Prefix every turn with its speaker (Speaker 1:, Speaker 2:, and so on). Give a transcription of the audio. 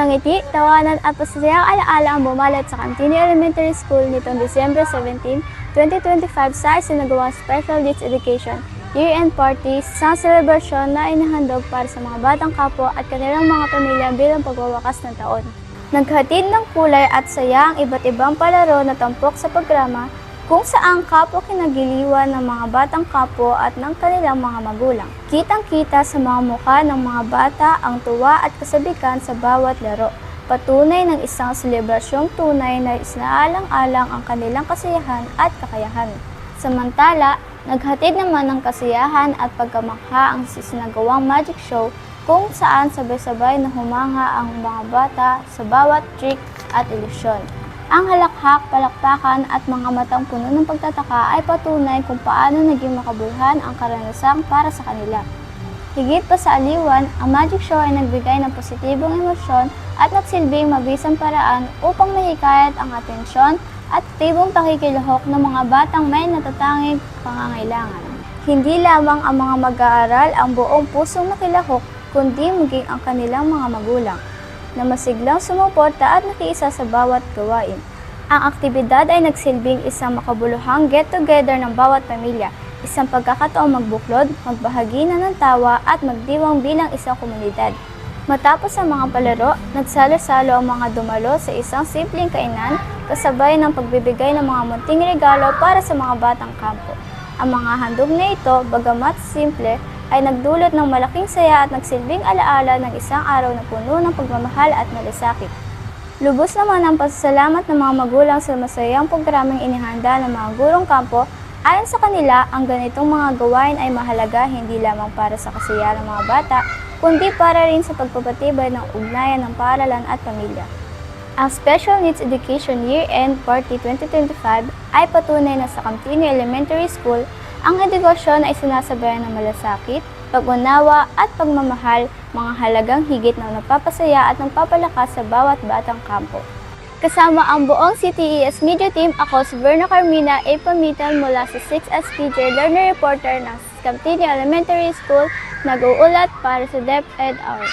Speaker 1: ngiti, tawanan at pasasayang alaala ang bumalat sa Cantini Elementary School nitong December 17, 2025 sa isinagawang Special Needs Education Year-End Party, isang selebrasyon na inahandog para sa mga batang kapwa at kanilang mga pamilya bilang pagwawakas ng taon. Naghatid ng kulay at saya ang iba't ibang palaro na tampok sa programa kung saan kapwa kinagiliwan ng mga batang kapwa at ng kanilang mga magulang. Kitang-kita sa mga mukha ng mga bata ang tuwa at kasabikan sa bawat laro. Patunay ng isang selebrasyong tunay na isinaalang-alang ang kanilang kasiyahan at kakayahan. Samantala, naghatid naman ng kasiyahan at pagkamangha ang isinagawang magic show kung saan sabay-sabay na humanga ang mga bata sa bawat trick at ilusyon. Ang halakhak, palakpakan at mga matang puno ng pagtataka ay patunay kung paano naging makabuluhan ang karanasan para sa kanila. Higit pa sa aliwan, ang magic show ay nagbigay ng positibong emosyon at nagsilbing mabisang paraan upang mahikayat ang atensyon at aktibong pakikilahok ng mga batang may natatanging pangangailangan. Hindi lamang ang mga mag-aaral ang buong pusong nakilahok, kundi maging ang kanilang mga magulang na masiglang sumuporta at nakiisa sa bawat gawain. Ang aktibidad ay nagsilbing isang makabuluhang get-together ng bawat pamilya, isang pagkakataong magbuklod, magbahagi na ng tawa at magdiwang bilang isang komunidad. Matapos ang mga palaro, nagsalo-salo ang mga dumalo sa isang simpleng kainan kasabay ng pagbibigay ng mga munting regalo para sa mga batang kampo. Ang mga handog na ito, bagamat simple, ay nagdulot ng malaking saya at nagsilbing alaala ng isang araw na puno ng pagmamahal at malasakit. Lubos naman ang pasasalamat ng mga magulang sa masayang programang inihanda ng mga gurong kampo. Ayon sa kanila, ang ganitong mga gawain ay mahalaga hindi lamang para sa kasiyahan ng mga bata, kundi para rin sa pagpapatibay ng ugnayan ng paaralan at pamilya. Ang Special Needs Education Year-End Party 2025 ay patunay na sa Cantini Elementary School, ang edukasyon ay sinasabayan ng malasakit, pag-unawa at pagmamahal, mga halagang higit na nagpapasaya at nagpapalakas sa bawat batang kampo. Kasama ang buong CTES Media Team, ako si Verna Carmina A. Pamitan mula sa 6SPJ Learner Reporter ng Cantini Elementary School, nag-uulat para sa DepEd Hour.